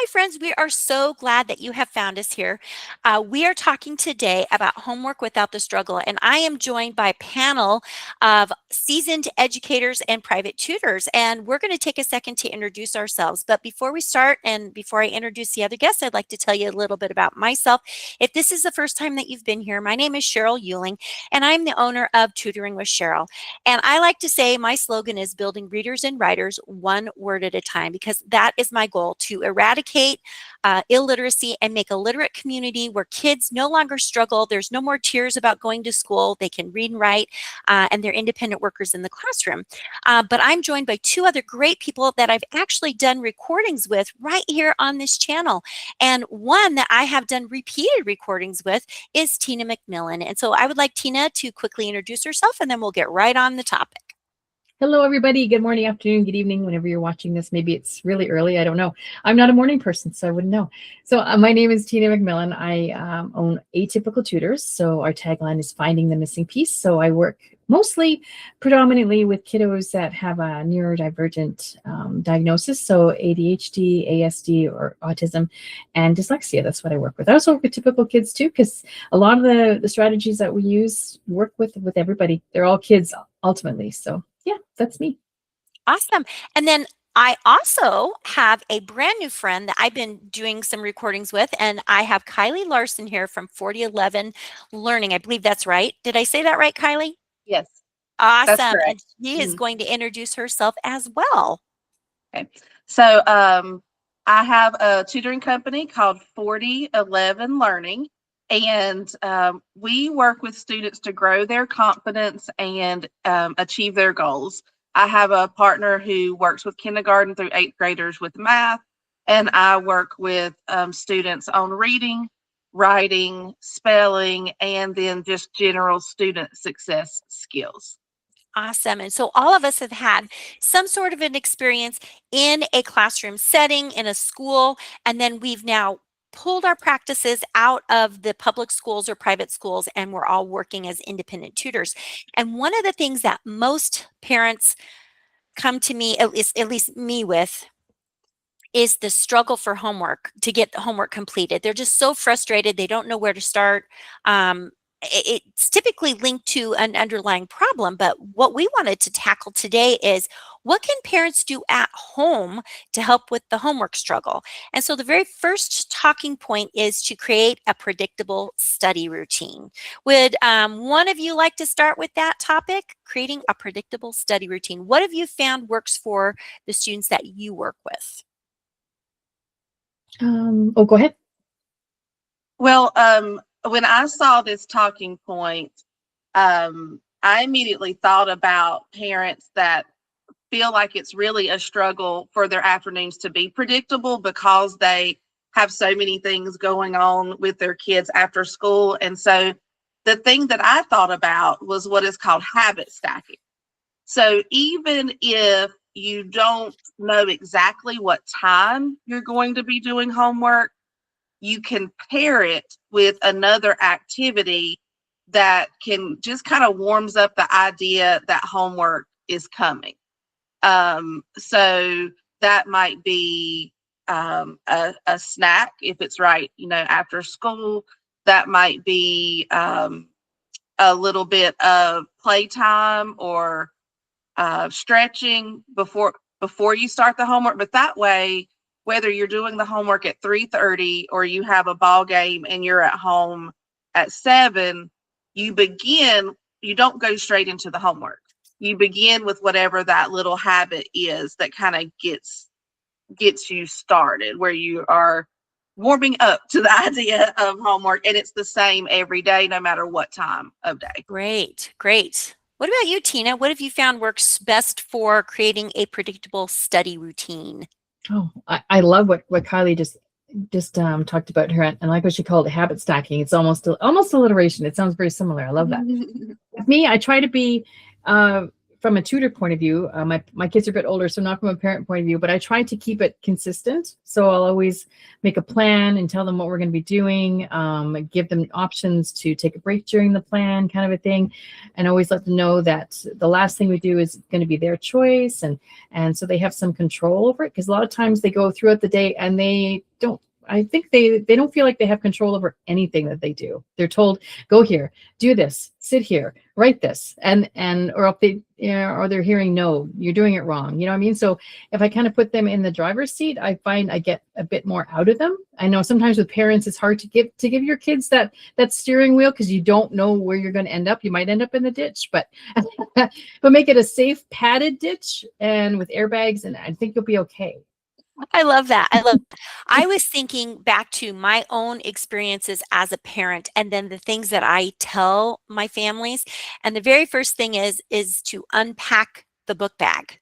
Hi, friends. We are so glad that you have found us here. We are talking today about homework without the struggle, and I am joined by a panel of seasoned educators and private tutors. And we're going to take a second to introduce ourselves. But before we start, and before I introduce the other guests, I'd like to tell you a little bit about myself. If this is the first time that you've been here, my name is Cheryl Euling, and I'm the owner of Tutoring with Cheryl. And I like to say my slogan is building readers and writers one word at a time, because that is my goal, to eradicate illiteracy and make a literate community where kids no longer struggle. There's no more tears about going to school. They can read and write, and they're independent workers in the classroom. But I'm joined by two other great people that I've actually done recordings with right here on this channel. And one that I have done repeated recordings with is Tina McMillan. And so I would like Tina to quickly introduce herself, and then we'll get right on the topic. Hello, everybody. Good morning, afternoon, good evening, whenever you're watching this. Maybe it's really early. I don't know. I'm not a morning person, so I wouldn't know. So my name is Tina McMillan. I own Atypical Tutors. So our tagline is finding the missing piece. So I work predominantly with kiddos that have a neurodivergent diagnosis. So ADHD, ASD, or autism, and dyslexia. That's what I work with. I also work with typical kids too, because a lot of the strategies that we use work with everybody. They're all kids ultimately. So yeah, that's me. Awesome. And then I also have a brand new friend that I've been doing some recordings with, and I have Kylie Larson here from 4011 Learning. I believe that's right. Did I say that right, Kylie? Yes. Awesome. That's correct. And she is going to introduce herself as well. Okay. So I have a tutoring company called 4011 Learning, and we work with students to grow their confidence and achieve their goals. I have a partner who works with kindergarten through 8th graders with math, and I work with students on reading, writing, spelling, and then just general student success skills. Awesome. And so all of us have had some sort of an experience in a classroom setting, in a school, and then we've now pulled our practices out of the public schools or private schools, and we're all working as independent tutors. And one of the things that most parents come to me, at least me, with, is the struggle for homework, to get the homework completed. They're just so frustrated. They don't know where to start. It's typically linked to an underlying problem, but what we wanted to tackle today is, what can parents do at home to help with the homework struggle? And so the very first talking point is to create a predictable study routine. Would one of you like to start with that topic, creating a predictable study routine? What have you found works for the students that you work with? Go ahead. Well, when I saw this talking point, I immediately thought about parents that feel like it's really a struggle for their afternoons to be predictable because they have so many things going on with their kids after school. And so the thing that I thought about was what is called habit stacking. So even if you don't know exactly what time you're going to be doing homework, you can pair it with another activity that can just kind of warms up the idea that homework is coming. So that might be a snack if it's right, after school. That might be a little bit of playtime or stretching before you start the homework. But that way, whether you're doing the homework at 3:30 or you have a ball game and you're at home at 7, you don't go straight into the homework. You begin with whatever that little habit is that kind of gets you started, where you are warming up to the idea of homework, and it's the same every day, no matter what time of day. Great, great. What about you, Tina? What have you found works best for creating a predictable study routine? Oh, I love what Kylie just talked about her, and like what she called it, habit stacking. It's almost alliteration. It sounds very similar. I love that. With me, I try to be from a tutor point of view. My kids are a bit older, so not from a parent point of view, but I try to keep it consistent. So I'll always make a plan and tell them what we're going to be doing, give them options to take a break during the plan, kind of a thing, and always let them know that the last thing we do is going to be their choice, and so they have some control over it, because a lot of times they go throughout the day and they don't, I think they don't feel like they have control over anything that they do. They're told, go here, do this, sit here, write this, and or if they, you know, or they're hearing, no, you're doing it wrong. You know what I mean? So if I kind of put them in the driver's seat, I find I get a bit more out of them. I know sometimes with parents, it's hard to give your kids that steering wheel because you don't know where you're going to end up. You might end up in the ditch, but but make it a safe padded ditch and with airbags, and I think you'll be okay. I love that. I was thinking back to my own experiences as a parent and then the things that I tell my families. And the very first thing is to unpack the book bag,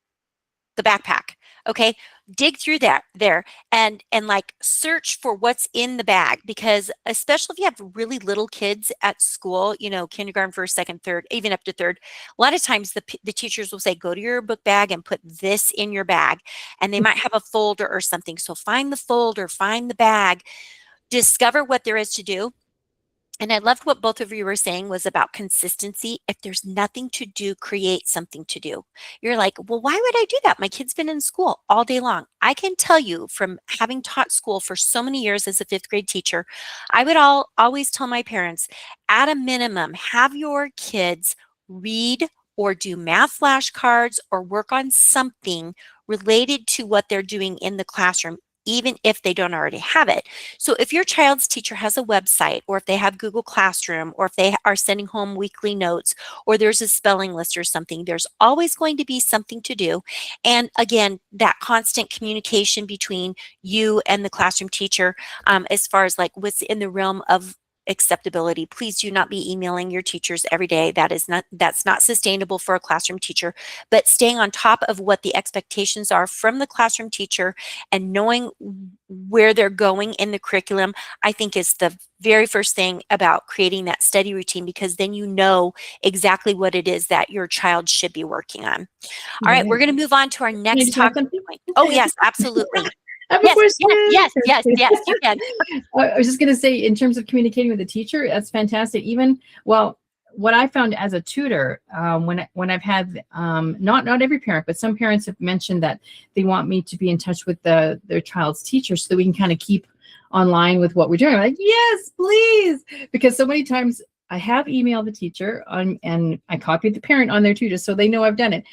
the backpack. Okay. Dig through there and like search for what's in the bag, because especially if you have really little kids at school, you know, kindergarten, first, second, third, even up to third, a lot of times the teachers will say, go to your book bag and put this in your bag. And they might have a folder or something. So find the folder, find the bag, discover what there is to do. And I loved what both of you were saying was about consistency. If there's nothing to do, create something to do. You're like, well, why would I do that? My kid's been in school all day long. I can tell you from having taught school for so many years as a fifth grade teacher, I would always tell my parents, at a minimum, have your kids read or do math flashcards or work on something related to what they're doing in the classroom, even if they don't already have it. So if your child's teacher has a website, or if they have Google Classroom, or if they are sending home weekly notes, or there's a spelling list or something, there's always going to be something to do. And again, that constant communication between you and the classroom teacher, as far as like what's in the realm of acceptability. Please do not be emailing your teachers every day. That's not sustainable for a classroom teacher. But staying on top of what the expectations are from the classroom teacher and knowing where they're going in the curriculum, I think is the very first thing about creating that study routine, because then you know exactly what it is that your child should be working on. All right, we're going to move on to our Can I next just have talking something? point. Oh, yes, absolutely. I have a Yes, question. yes, you can. I was just going to say, in terms of communicating with the teacher, that's fantastic. Even, well, what I found as a tutor, when I've had, not every parent, but some parents have mentioned that they want me to be in touch with their child's teacher so that we can kind of keep online with what we're doing. I'm like, yes, please, because so many times I have emailed the teacher and I copied the parent on there too, just so they know I've done it.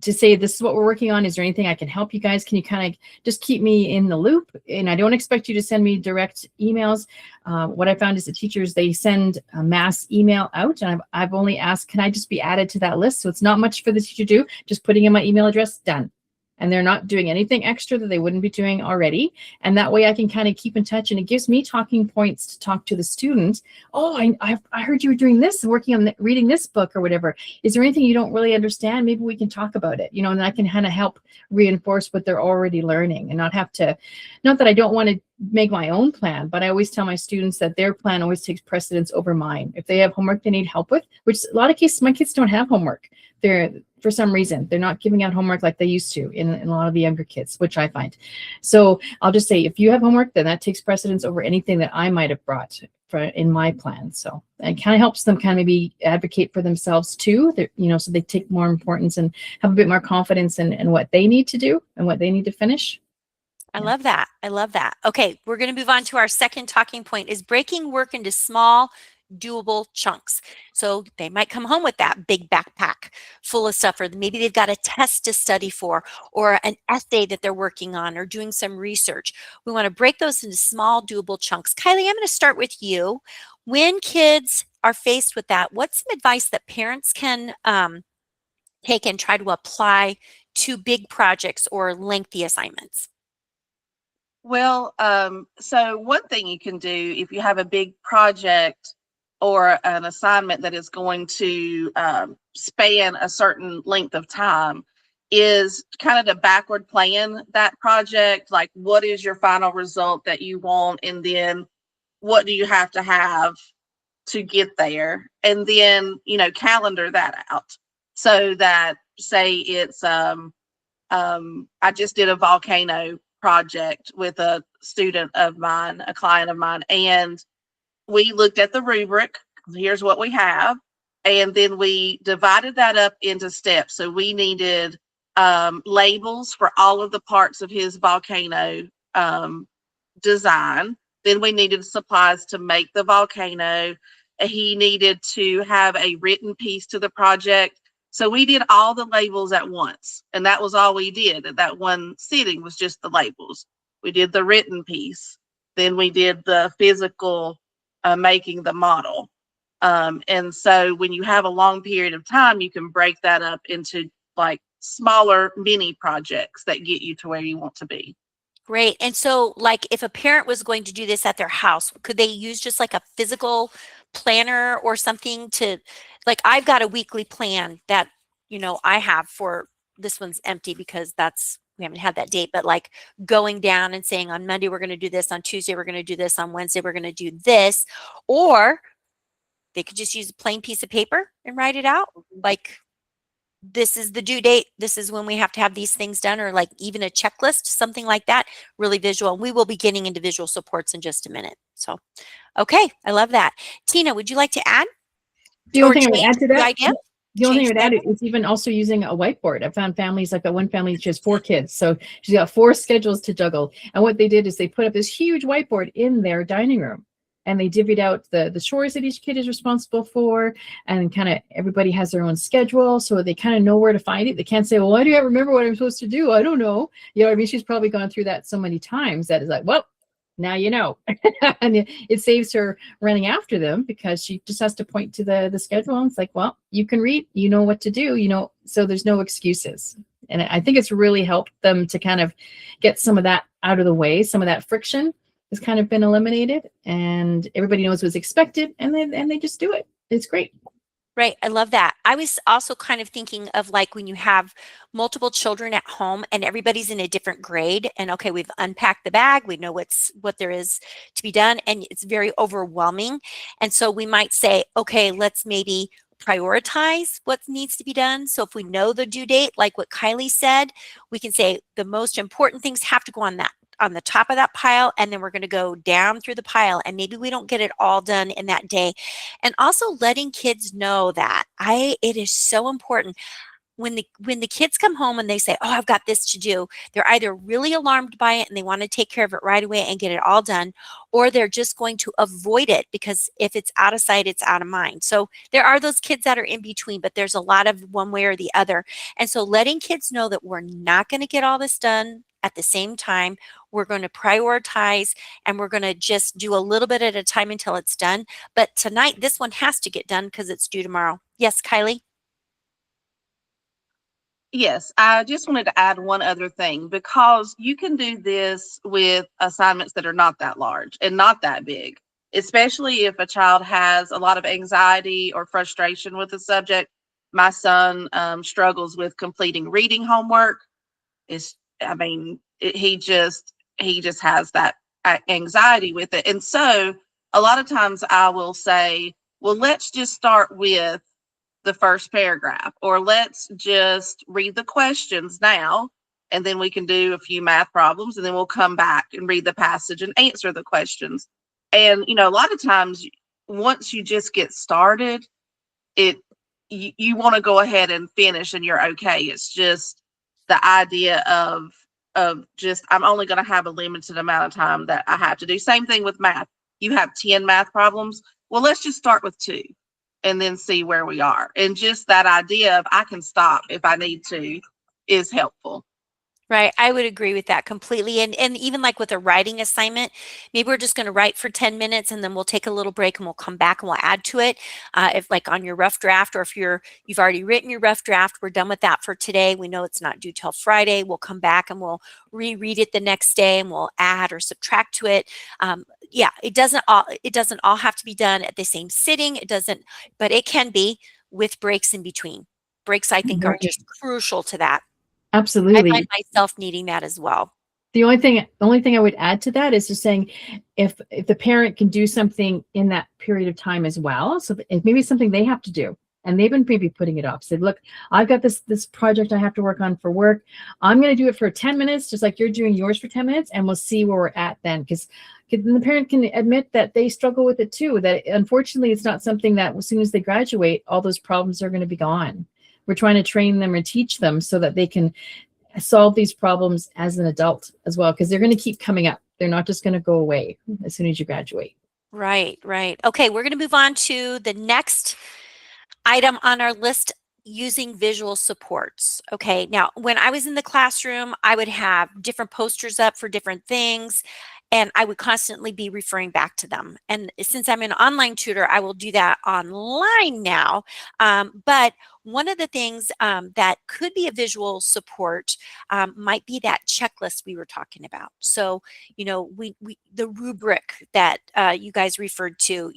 To say, this is what we're working on. Is there anything I can help you guys? Can you kind of just keep me in the loop? And I don't expect you to send me direct emails. What I found is the teachers, they send a mass email out, and I've only asked, can I just be added to that list? So it's not much for the teacher to do, just putting in my email address, done. And they're not doing anything extra that they wouldn't be doing already. And that way I can kind of keep in touch, and it gives me talking points to talk to the student. Oh, I heard you were doing this, working on reading this book or whatever. Is there anything you don't really understand? Maybe we can talk about it, you know, and I can kind of help reinforce what they're already learning, and not have to, not that I don't want to make my own plan, but I always tell my students that their plan always takes precedence over mine. If they have homework they need help with, which a lot of cases, my kids don't have homework. For some reason, they're not giving out homework like they used to in a lot of the younger kids, which I find. So I'll just say, if you have homework, then that takes precedence over anything that I might have brought in my plan. So it kind of helps them kind of maybe advocate for themselves too, you know, so they take more importance and have a bit more confidence in what they need to do and what they need to finish. I love that. I love that. Okay, we're going to move on to our second talking point, is breaking work into small, doable chunks. So they might come home with that big backpack full of stuff, or maybe they've got a test to study for, or an essay that they're working on, or doing some research. We want to break those into small, doable chunks. Kylie, I'm going to start with you. When kids are faced with that, what's some advice that parents can take and try to apply to big projects or lengthy assignments? Well, so one thing you can do if you have a big project or an assignment that is going to span a certain length of time is kind of to backward plan that project. Like, what is your final result that you want? And then what do you have to get there? And then, you know, calendar that out so that, say it's, I just did a volcano project with a student of mine, a client of mine, and we looked at the rubric. Here's what we have, and then we divided that up into steps. So we needed labels for all of the parts of his volcano design. Then we needed supplies to make the volcano. He needed to have a written piece to the project. So we did all the labels at once. And that was all we did at that one sitting, was just the labels. We did the written piece. Then we did the physical making the model. And so when you have a long period of time, you can break that up into like smaller mini projects that get you to where you want to be. Great. And so, like, if a parent was going to do this at their house, could they use just like a physical planner or something to, like, I've got a weekly plan that, I have for this one's empty because we haven't had that date, but like going down and saying on Monday, we're going to do this, on Tuesday, we're going to do this, on Wednesday, we're going to do this. Or they could just use a plain piece of paper and write it out. Like, this is the due date. This is when we have to have these things done, or like even a checklist, something like that, really visual. We will be getting into visual supports in just a minute. So, okay, I love that. Tina, would you like to add? The only thing I would add to that, idea? the only thing I would add is even also using a whiteboard. I found families like that one family, she has 4 kids. So she's got 4 schedules to juggle. And what they did is they put up this huge whiteboard in their dining room. And they divvied out the chores that each kid is responsible for, and kind of everybody has their own schedule, so they kind of know where to find it. They can't say, well, why do I remember what I'm supposed to do? I don't know. You know what I mean? She's probably gone through that so many times that is like, well, now you know. And it saves her running after them, because she just has to point to the schedule, and it's like, well, you can read, you know what to do, so there's no excuses. And I think it's really helped them to kind of get some of that out of the way. Some of that friction has kind of been eliminated, and everybody knows what's expected, and they just do it. It's great. Right. I love that. I was also kind of thinking of like when you have multiple children at home and everybody's in a different grade, and okay, we've unpacked the bag, we know what there is to be done, and it's very overwhelming. And so we might say, okay, let's maybe prioritize what needs to be done. So if we know the due date, like what Kylie said, we can say the most important things have to go on the top of that pile, and then we're going to go down through the pile, and maybe we don't get it all done in that day. And also letting kids know that it is so important. When the kids come home and they say, oh, I've got this to do, they're either really alarmed by it and they want to take care of it right away and get it all done, or they're just going to avoid it, because if it's out of sight, it's out of mind. So there are those kids that are in between, but there's a lot of one way or the other. And so letting kids know that we're not going to get all this done at the same time. We're going to prioritize, and we're going to just do a little bit at a time until it's done. But tonight, this one has to get done because it's due tomorrow. Yes, Kylie? Yes, I just wanted to add one other thing, because you can do this with assignments that are not that large and not that big, especially if a child has a lot of anxiety or frustration with the subject. My son struggles with completing reading homework. He just has that anxiety with it. And so a lot of times I will say, well, let's just start with the first paragraph, or let's just read the questions now, and then we can do a few math problems, and then we'll come back and read the passage and answer the questions. And a lot of times once you just get started, you want to go ahead and finish and you're okay. It's just the idea of just, I'm only going to have a limited amount of time that I have to do. Same thing with math. You have 10 math problems. Well, let's just start with 2 and then see where we are. And just that idea of I can stop if I need to is helpful. Right. I would agree with that completely. And even like with a writing assignment, maybe we're just going to write for 10 minutes and then we'll take a little break and we'll come back and we'll add to it. If like on your rough draft, or if you've already written your rough draft, we're done with that for today. We know it's not due till Friday. We'll come back and we'll reread it the next day and we'll add or subtract to it. Yeah, it doesn't all have to be done at the same sitting. It doesn't, but it can be with breaks in between. Breaks, I think, are just crucial to that. Absolutely. I find myself needing that as well. The only thing I would add to that is just saying, if the parent can do something in that period of time as well, so if maybe something they have to do, and they've been maybe putting it off, said, look, I've got this project I have to work on for work. I'm going to do it for 10 minutes, just like you're doing yours for 10 minutes, and we'll see where we're at then. Because the parent can admit that they struggle with it too, that unfortunately it's not something that as soon as they graduate, all those problems are going to be gone. We're trying to train them or teach them so that they can solve these problems as an adult as well, because they're going to keep coming up. They're not just going to go away as soon as you graduate. Right, right. Okay, we're going to move on to the next item on our list, using visual supports. Okay, now when I was in the classroom, I would have different posters up for different things, and I would constantly be referring back to them. And since I'm an online tutor, I will do that online now. But one of the things that could be a visual support might be that checklist we were talking about. So, we the rubric that you guys referred to,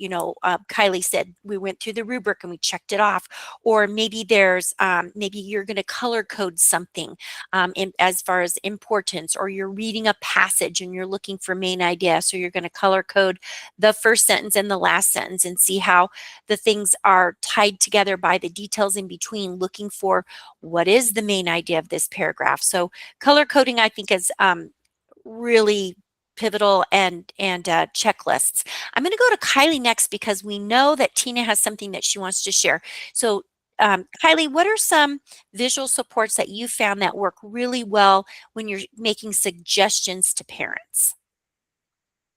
Kylie said we went through the rubric and we checked it off. Or maybe maybe you're going to color code something as far as importance, or you're reading a passage and you're looking for main idea. So you're going to color code the first sentence and the last sentence and see how the things are tied together by the details in between, looking for what is the main idea of this paragraph. So color coding, I think, is really pivotal, and checklists. I'm going to go to Kylie next because we know that Tina has something that she wants to share. So Kylie, what are some visual supports that you found that work really well when you're making suggestions to parents?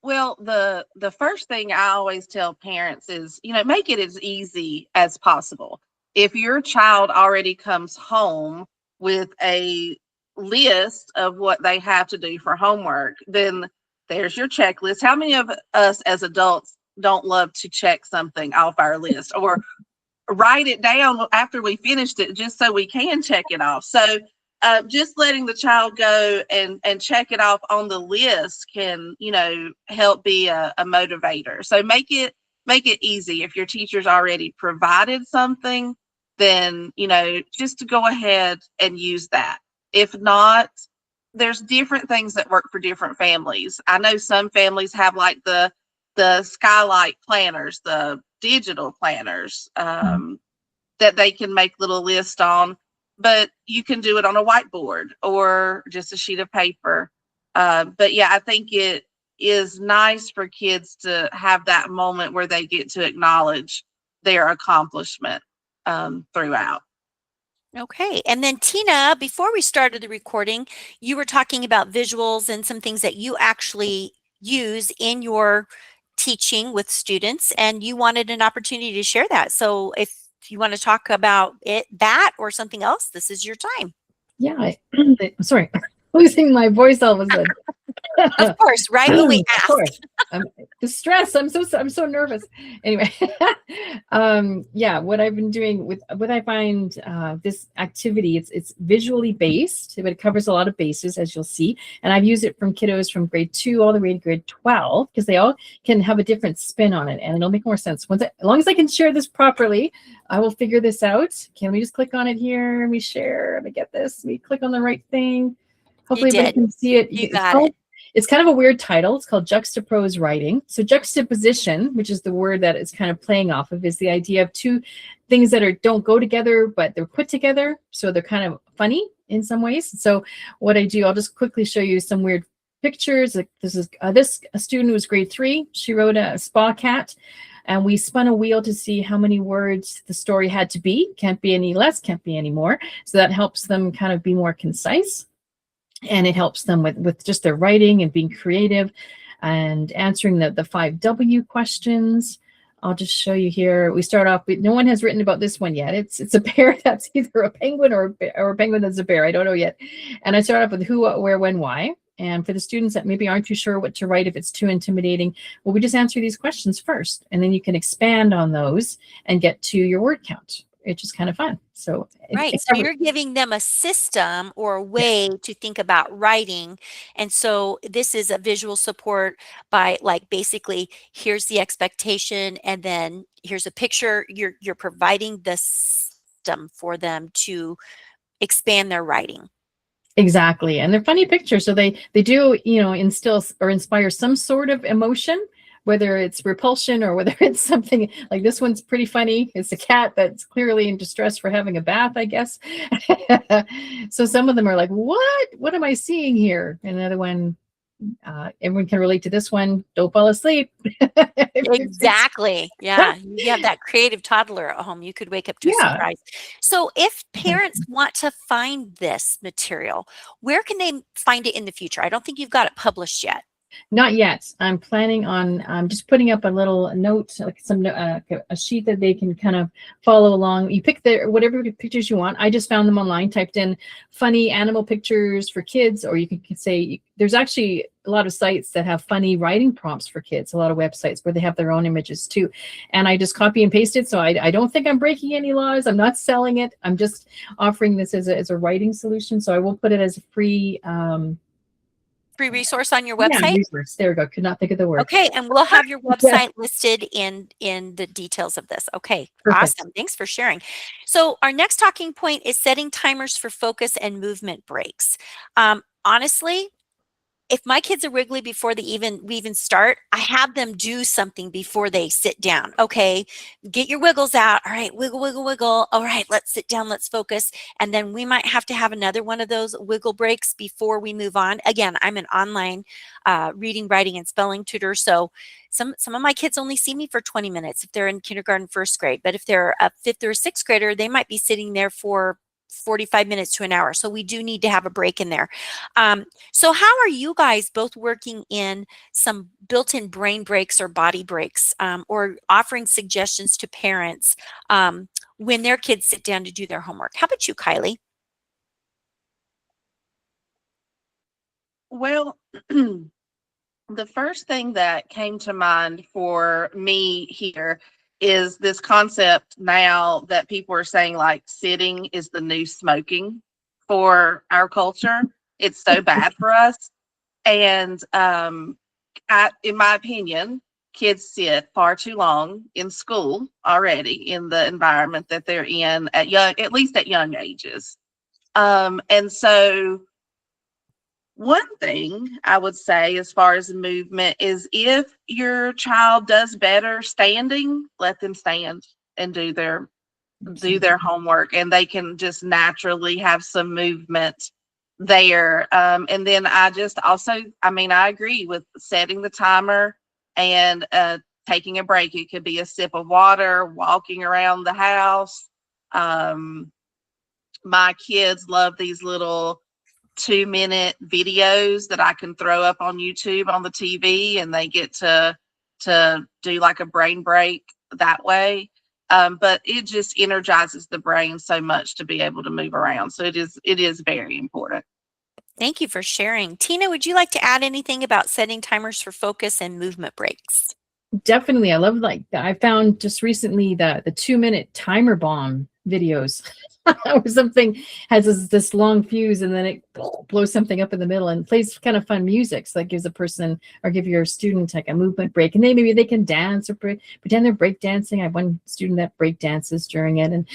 Well, the first thing I always tell parents is, make it as easy as possible. If your child already comes home with a list of what they have to do for homework, then there's your checklist. How many of us as adults don't love to check something off our list, or write it down after we finished it just so we can check it off? So just letting the child go and check it off on the list can, help be a motivator. So make it easy. If your teacher's already provided something, then, just to go ahead and use that. If not, there's different things that work for different families. I know some families have like the skylight planners, the digital planners, that they can make little lists on, but you can do it on a whiteboard or just a sheet of paper. But yeah, I think it is nice for kids to have that moment where they get to acknowledge their accomplishment throughout. Okay. And then Tina, before we started the recording, you were talking about visuals and some things that you actually use in your teaching with students, and you wanted an opportunity to share that. So if you want to talk about that or something else, this is your time. Yeah, sorry, losing my voice all of a sudden. Of course, right when we Of ask. course. The stress. I'm so nervous. Anyway, yeah, what I've been doing what I find this activity, it's visually based, but it covers a lot of bases, as you'll see. And I've used it from kiddos from grade 2 all the way to grade 12, because they all can have a different spin on it, and it'll make more sense. As long as I can share this properly, I will figure this out. Can we just click on it here and we share? Let me get this. We click on the right thing. Hopefully everybody can see it. You got it. It's kind of a weird title. It's called juxtaprose writing. So juxtaposition, which is the word that it's kind of playing off of, is the idea of two things that don't go together, but they're put together. So they're kind of funny in some ways. So what I do, I'll just quickly show you some weird pictures. Like this is a student who was grade 3. She wrote a spa cat, and we spun a wheel to see how many words the story had to be. Can't be any less, can't be any more. So that helps them kind of be more concise. And it helps them with just their writing and being creative and answering the 5W questions. I'll just show you here. We start off with, no one has written about this one yet. It's a bear that's either a penguin or a penguin that's a bear. I don't know yet. And I start off with who, what, where, when, why. And for the students that maybe aren't too sure what to write, if it's too intimidating, well, we just answer these questions first, and then you can expand on those and get to your word count. It's just kind of fun. So right. So you're giving them a system or a way to think about writing. And so this is a visual support by, like, basically here's the expectation, and then here's a picture. You're providing the system for them to expand their writing. Exactly. And they're funny pictures. So they do, instill or inspire some sort of emotion, whether it's repulsion or whether it's something like this one's pretty funny. It's a cat that's clearly in distress for having a bath, I guess. So some of them are like, what am I seeing here? And another one, Everyone can relate to this one. Don't fall asleep. Exactly. Yeah. You have that creative toddler at home. You could wake up to a Yeah. surprise. So if parents want to find this material, where can they find it in the future? I don't think you've got it published yet. Not yet. I'm planning on just putting up a little note, like a sheet that they can kind of follow along. You pick whatever pictures you want. I just found them online, typed in funny animal pictures for kids, or you can say there's actually a lot of sites that have funny writing prompts for kids, a lot of websites where they have their own images too. And I just copy and paste it. So I don't think I'm breaking any laws. I'm not selling it. I'm just offering this as a writing solution. So I will put it as a free Free resource on your yeah, website? resource. There we go. Could not think of the word. Okay, and we'll have your Yeah, website listed in the details of this. Okay, perfect. awesome. Thanks for sharing. So our next talking point is setting timers for focus and movement breaks. Honestly, if my kids are wiggly before we even start, I have them do something before they sit down. Okay, get your wiggles out. All right, wiggle, wiggle, wiggle. All right, let's sit down, let's focus. And then we might have to have another one of those wiggle breaks before we move on. Again, I'm an online reading, writing, and spelling tutor. So some of my kids only see me for 20 minutes if they're in kindergarten, first grade. But if they're a fifth or sixth grader, they might be sitting there for 45 minutes to an hour. So we do need to have a break in there. So how are you guys both working in some built-in brain breaks or body breaks, or offering suggestions to parents when their kids sit down to do their homework? How about you, Kylie? Well, the first thing that came to mind for me here is this concept now that people are saying like sitting is the new smoking for our culture. It's so bad for us. And in my opinion, kids sit far too long in school already in the environment that they're in at least at young ages. And so one thing I would say as far as movement is if your child does better standing, let them stand and do their homework, and they can just naturally have some movement there. And then I just also, I mean, I agree with setting the timer and taking a break. It could be a sip of water, walking around the house. My kids love these little 2-minute videos that I can throw up on YouTube on the TV, and they get to do like a brain break that way. But it just energizes the brain so much to be able to move around. So it is very important. Thank you for sharing. Tina, would you like to add anything about setting timers for focus and movement breaks? Definitely. I love like I found just recently the 2-minute timer bomb videos. Or something has this long fuse and then it blows something up in the middle and plays kind of fun music. So that gives a person or give your student like a movement break, and maybe they can dance or pretend they're break dancing. I have one student that break dances during it and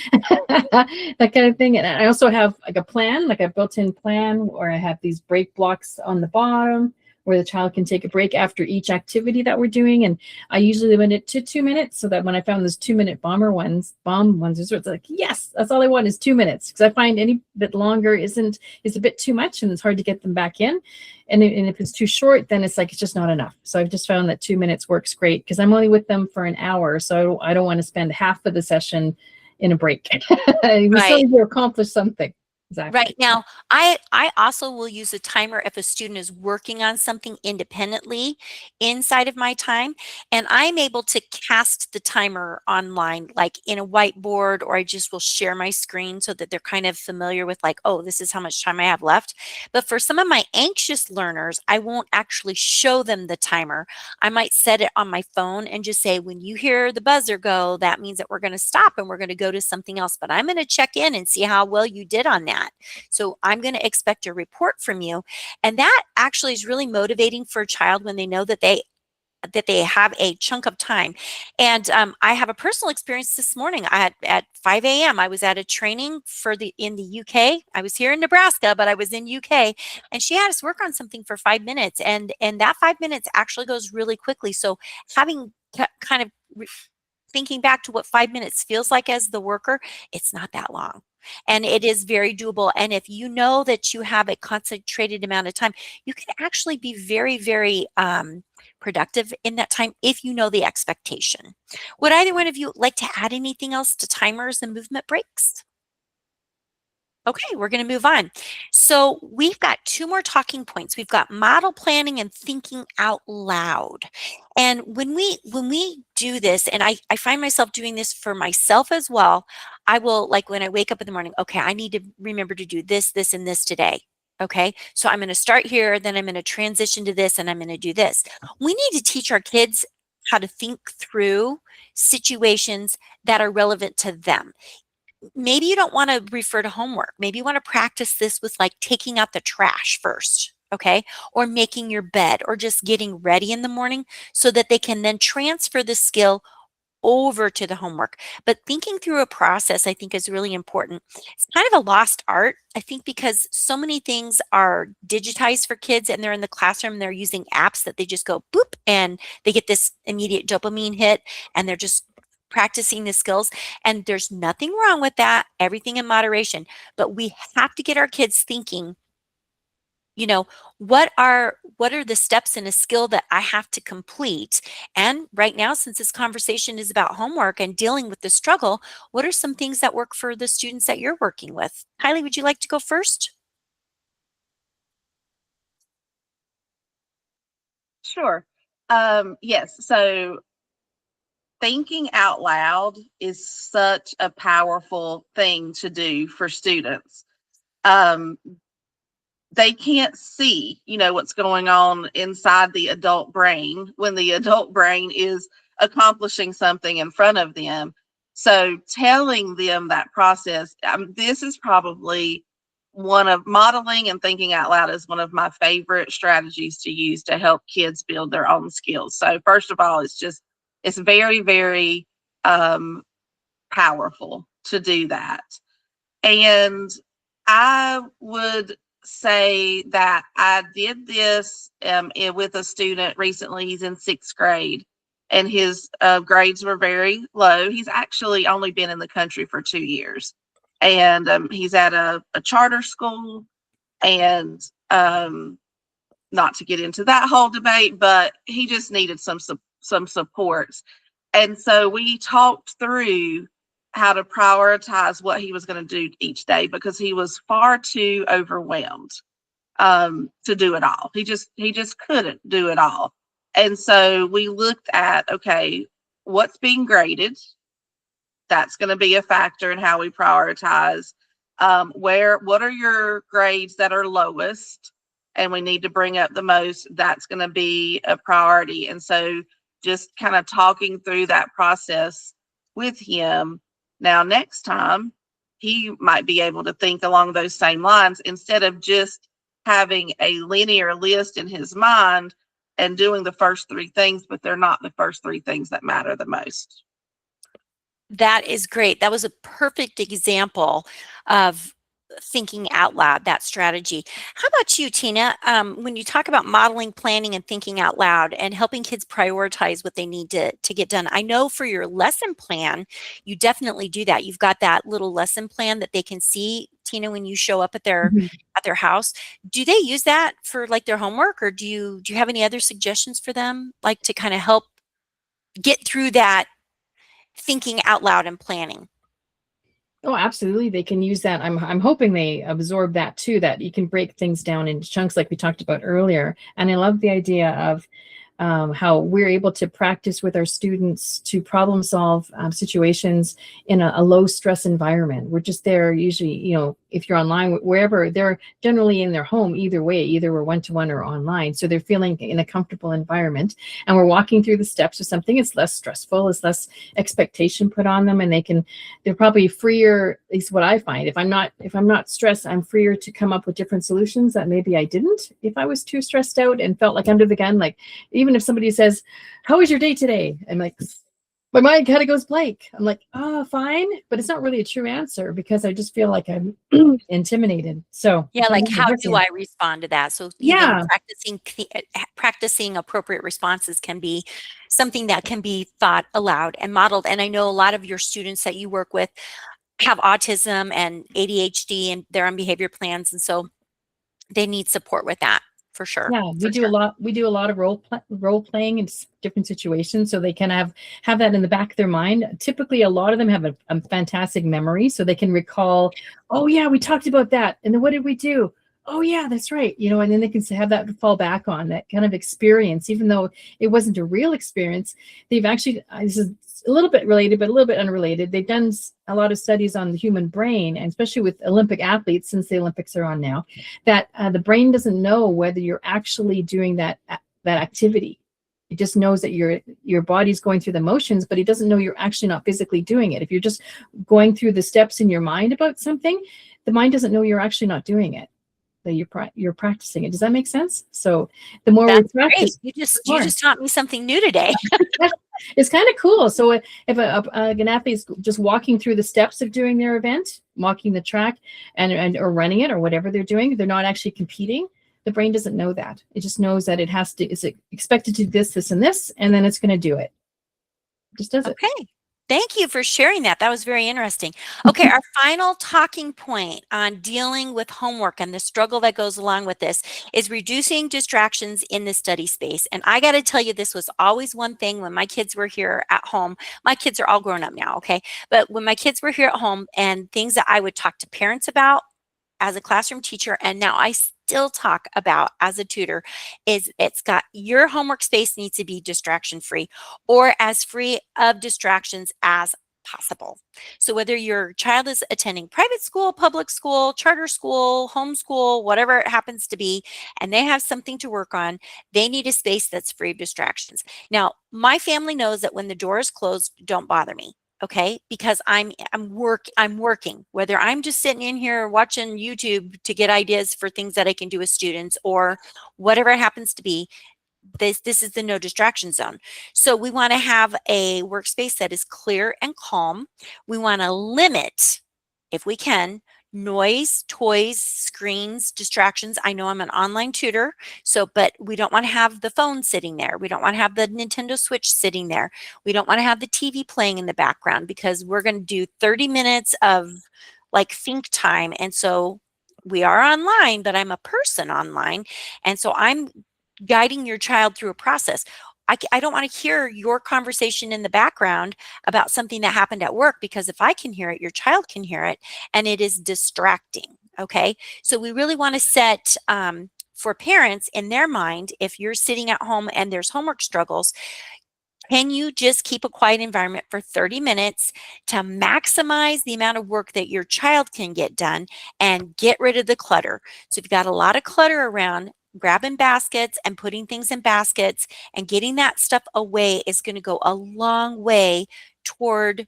that kind of thing. And I also have like a plan, like a built-in plan where I have these break blocks on the bottom where the child can take a break after each activity that we're doing. And I usually limit it to 2 minutes so that when I found those 2-minute bomb ones, it's like, yes, that's all I want is 2 minutes. Because I find any bit longer is a bit too much and it's hard to get them back in. And if it's too short, then it's like, it's just not enough. So I've just found that 2 minutes works great because I'm only with them for an hour. So I don't want to spend half of the session in a break. We still Right. need to accomplish something. Exactly. Right. Now, I also will use a timer if a student is working on something independently inside of my time, and I'm able to cast the timer online, like in a whiteboard, or I just will share my screen so that they're kind of familiar with like, oh, this is how much time I have left. But for some of my anxious learners, I won't actually show them the timer. I might set it on my phone and just say, when you hear the buzzer go, that means that we're going to stop and we're going to go to something else. But I'm going to check in and see how well you did on that. So I'm going to expect a report from you. And that actually is really motivating for a child when they know that they have a chunk of time. And I have a personal experience this morning. At 5 a.m. I was at a training in the UK. I was here in Nebraska, but I was in UK, and she had us work on something for 5 minutes, and that 5 minutes actually goes really quickly. So having kind of thinking back to what 5 minutes feels like as the worker, it's not that long. and it is very doable. And if you know that you have a concentrated amount of time, you can actually be very, very productive in that time if you know the expectation. Would either one of you like to add anything else to timers and movement breaks? Okay, we're going to move on. So we've got two more talking points. We've got model planning and thinking out loud. And when we do this, and I find myself doing this for myself as well, I will, like, when I wake up in the morning, okay, I need to remember to do this, this, and this today. Okay, so I'm going to start here, then I'm going to transition to this, and I'm going to do this. We need to teach our kids how to think through situations that are relevant to them. Maybe you don't want to refer to homework. Maybe you want to practice this with, like, taking out the trash first, okay? Or making your bed, or just getting ready in the morning, so that they can then transfer the skill over to the homework. But thinking through a process, I think, is really important. It's kind of a lost art, I think, because so many things are digitized for kids, and they're in the classroom, they're using apps that they just go boop, and they get this immediate dopamine hit, and they're just practicing the skills. And there's nothing wrong with that, everything in moderation. But we have to get our kids thinking, you know, what are the steps in a skill that I have to complete? And right now, since this conversation is about homework and dealing with the struggle, what are some things that work for the students that you're working with? Kylie, would you like to go first? Sure. Yes. So thinking out loud is such a powerful thing to do for students. Um, they can't see, what's going on inside the adult brain when the adult brain is accomplishing something in front of them. So telling them that process, this is probably one of modeling and thinking out loud is one of my favorite strategies to use to help kids build their own skills. So first of all, it's very, very powerful to do that. And I would say that I did this with a student recently. He's in sixth grade, and his grades were very low. He's actually only been in the country for 2 years, and he's at a charter school. And not to get into that whole debate, but he just needed some supports. And so we talked through how to prioritize what he was going to do each day, because he was far too overwhelmed to do it all. He just couldn't do it all. And so we looked at, okay, what's being graded? That's going to be a factor in how we prioritize. What are your grades that are lowest and we need to bring up the most? That's going to be a priority. And so just kind of talking through that process with him. Now, next time, he might be able to think along those same lines instead of just having a linear list in his mind and doing the first three things, but they're not the first three things that matter the most. That is great. That was a perfect example of thinking out loud, that strategy. How about you, Tina? When you talk about modeling, planning, and thinking out loud and helping kids prioritize what they need to get done, I know for your lesson plan, you definitely do that. You've got that little lesson plan that they can see, Tina, when you show up at their house. Do they use that for, like, their homework, or do you have any other suggestions for them, like, to kind of help get through that thinking out loud and planning? Oh, absolutely. They can use that. I'm hoping they absorb that too, that you can break things down into chunks like we talked about earlier. And I love the idea of how we're able to practice with our students to problem solve situations in a low stress environment. We're just there usually, if you're online, wherever, they're generally in their home either way, either we're one-to-one or online. So they're feeling in a comfortable environment, and we're walking through the steps of something. It's less stressful, it's less expectation put on them, and they're probably freer, at least what I find. If I'm not stressed, I'm freer to come up with different solutions that maybe I didn't if I was too stressed out and felt like under the gun. Like, even if somebody says, "How was your day today?" I'm like, my mind kind of goes blank. I'm like, "Oh, fine," but it's not really a true answer because I just feel like I'm intimidated. So Yeah, like, how do I respond to that? So even yeah, practicing appropriate responses can be something that can be thought aloud and modeled. And I know a lot of your students that you work with have autism and ADHD, and they're on behavior plans, and so they need support with that for sure. Yeah, we For do a sure. lot. We do a lot of role playing in different situations, so they can have that in the back of their mind. Typically, a lot of them have a fantastic memory, so they can recall, oh yeah, we talked about that, and then what did we do? Oh yeah, that's right. And then they can have that to fall back on, that kind of experience, even though it wasn't a real experience. They've actually, this is a little bit related, but a little bit unrelated. They've done a lot of studies on the human brain, and especially with Olympic athletes, since the Olympics are on now, that the brain doesn't know whether you're actually doing that activity. It just knows that your body's going through the motions, but it doesn't know you're actually not physically doing it. If you're just going through the steps in your mind about something, the mind doesn't know you're actually not doing it, that you're practicing it. Does that make sense? So the more we That's great. practice, You the just you more. just taught me something new today. It's kind of cool. So if an athlete's just walking through the steps of doing their event, walking the track and or running it or whatever they're doing, they're not actually competing. The brain doesn't know that. It just knows that it's expected to do this, this, and this, and then it's going to do it. It just does it. Okay. Thank you for sharing that. That was very interesting. Okay, our final talking point on dealing with homework and the struggle that goes along with this is reducing distractions in the study space. And I got to tell you, this was always one thing when my kids were here at home. My kids are all grown up now, okay? But when my kids were here at home, and things that I would talk to parents about as a classroom teacher, and now I still talk about as a tutor, is it's got your homework space needs to be distraction free, or as free of distractions as possible. So whether your child is attending private school, public school, charter school, homeschool, whatever it happens to be, and they have something to work on, they need a space that's free of distractions. Now, my family knows that when the door is closed, don't bother me. Okay, because I'm working, whether I'm just sitting in here watching YouTube to get ideas for things that I can do with students, or whatever it happens to be. This is the no distraction zone. So we want to have a workspace that is clear and calm. We want to limit, if we can, noise, toys, screens, distractions. I know I'm an online tutor, but we don't want to have the phone sitting there. We don't want to have the Nintendo Switch sitting there. We don't want to have the TV playing in the background, because we're going to do 30 minutes of like think time. And so we are online, but I'm a person online. And so I'm guiding your child through a process. I don't want to hear your conversation in the background about something that happened at work, because if I can hear it, your child can hear it, and it is distracting. Okay. So we really want to set, for parents in their mind, if you're sitting at home and there's homework struggles, can you just keep a quiet environment for 30 minutes to maximize the amount of work that your child can get done and get rid of the clutter? So if you've got a lot of clutter around, grabbing baskets and putting things in baskets and getting that stuff away is going to go a long way toward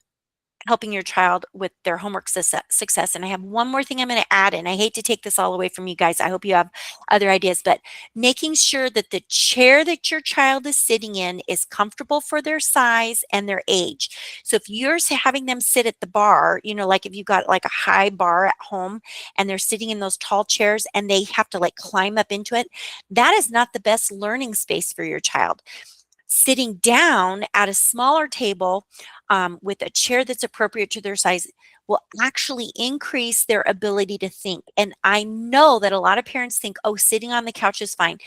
helping your child with their homework success. And I have one more thing I'm going to add, and I hate to take this all away from you guys. I hope you have other ideas, but making sure that the chair that your child is sitting in is comfortable for their size and their age. So if you're having them sit at the bar, like if you've got like a high bar at home and they're sitting in those tall chairs and they have to like climb up into it, that is not the best learning space for your child. Sitting down at a smaller table with a chair that's appropriate to their size will actually increase their ability to think. And I know that a lot of parents think, oh, sitting on the couch is fine,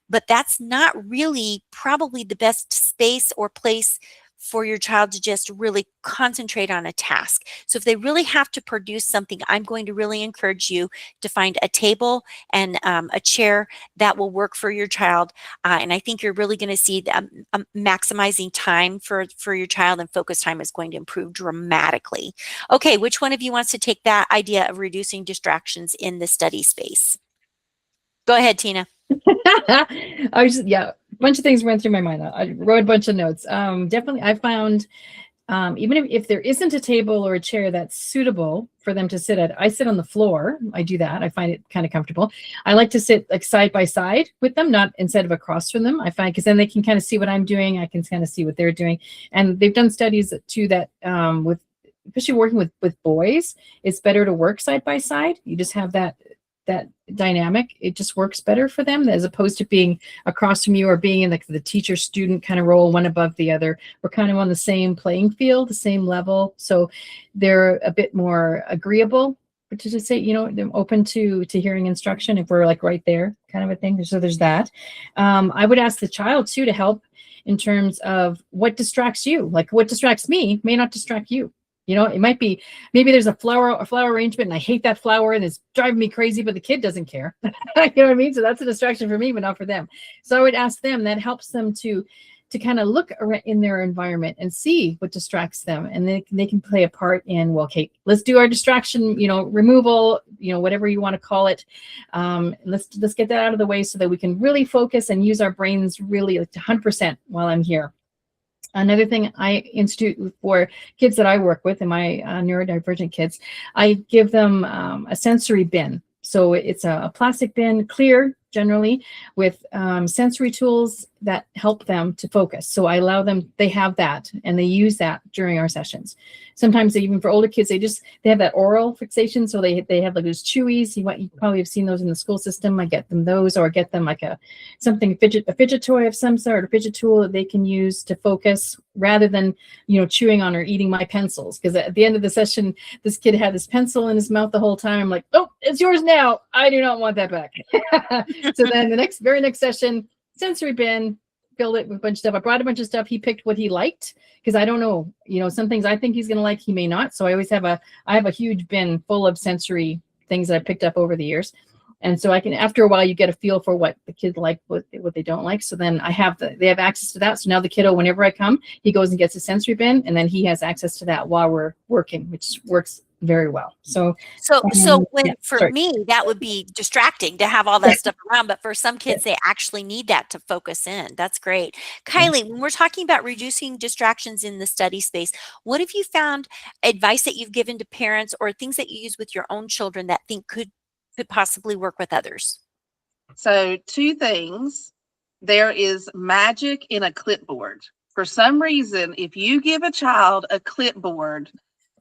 but that's not really probably the best space or place for your child to just really concentrate on a task. So if they really have to produce something, I'm going to really encourage you to find a table and a chair that will work for your child. And I think you're really going to see maximizing time for your child, and focus time is going to improve dramatically. Okay, which one of you wants to take that idea of reducing distractions in the study space? Go ahead, Tina. A bunch of things went through my mind. I wrote a bunch of notes. Definitely, I found even if there isn't a table or a chair that's suitable for them to sit at, I sit on the floor. I do that. I find it kind of comfortable. I like to sit like side by side with them, not instead of across from them. I find, because then they can kind of see what I'm doing. I can kind of see what they're doing. And they've done studies too that with, especially working with boys, it's better to work side by side. You just have that dynamic. It just works better for them as opposed to being across from you or being in the teacher student kind of role, one above the other. We're kind of on the same playing field, the same level. So they're a bit more agreeable, but to just say, you know, they're open to hearing instruction if we're like right there kind of a thing. So there's that. I would ask the child too to help in terms of what distracts you. Like what distracts me may not distract you. You know, it might be, maybe there's a flower arrangement and I hate that flower and it's driving me crazy, but the kid doesn't care. You know what I mean? So that's a distraction for me, but not for them. So I would ask them, that helps them to kind of look in their environment and see what distracts them. And they can play a part in, well, okay, let's do our distraction, you know, removal, you know, whatever you want to call it. Let's get that out of the way so that we can really focus and use our brains really like 100% while I'm here. Another thing I institute for kids that I work with and my neurodivergent kids, I give them a sensory bin. So it's a plastic bin, clear generally, with sensory tools that help them to focus. So I allow them, they have that and they use that during our sessions. Sometimes even for older kids, they have that oral fixation. So they have like those chewies. You probably have seen those in the school system. I get them those, or get them like a fidget toy of some sort, or fidget tool that they can use to focus rather than, you know, chewing on or eating my pencils. Because at the end of the session, this kid had his pencil in his mouth the whole time. I'm like, oh, it's yours now. I do not want that back. So then the very next session, sensory bin, filled it with a bunch of stuff. I brought a bunch of stuff. He picked what he liked because I don't know, you know, some things I think he's going to like, he may not. So I always have I have a huge bin full of sensory things that I picked up over the years. And so I can, after a while, you get a feel for what the kids like, what they don't like. So then they have access to that. So now the kiddo, whenever I come, he goes and gets a sensory bin, and then he has access to that while we're working, which works very well. So for me, that would be distracting to have all that stuff around, but for some kids, they actually need that to focus in. That's great. Kylie, when we're talking about reducing distractions in the study space, what have you found, advice that you've given to parents or things that you use with your own children that could possibly work with others? So 2 things. There is magic in a clipboard. For some reason, if you give a child a clipboard,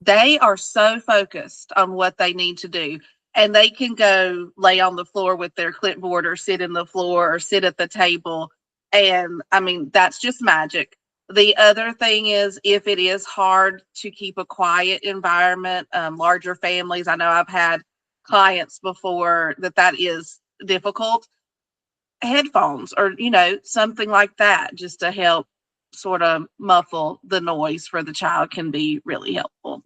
they are so focused on what they need to do, and they can go lay on the floor with their clipboard or sit in the floor or sit at the table. And I mean, that's just magic. The other thing is, if it is hard to keep a quiet environment, larger families, I know I've had clients before that is difficult, headphones or, you know, something like that, just to help sort of muffle the noise for the child, can be really helpful.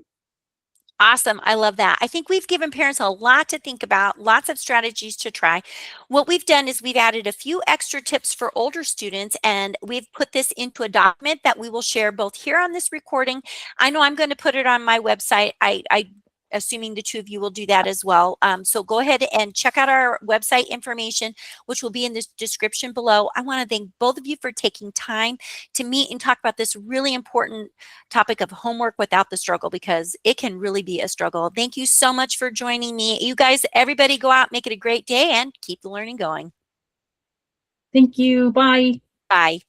Awesome. I love that. I think we've given parents a lot to think about, lots of strategies to try. What we've done is we've added a few extra tips for older students, and we've put this into a document that we will share both here on this recording. I know I'm going to put it on my website. I assuming the two of you will do that as well. So go ahead and check out our website information, which will be in the description below. I want to thank both of you for taking time to meet and talk about this really important topic of homework without the struggle, because it can really be a struggle. Thank you so much for joining me. You guys, everybody go out, make it a great day, and keep the learning going. Thank you. Bye. Bye.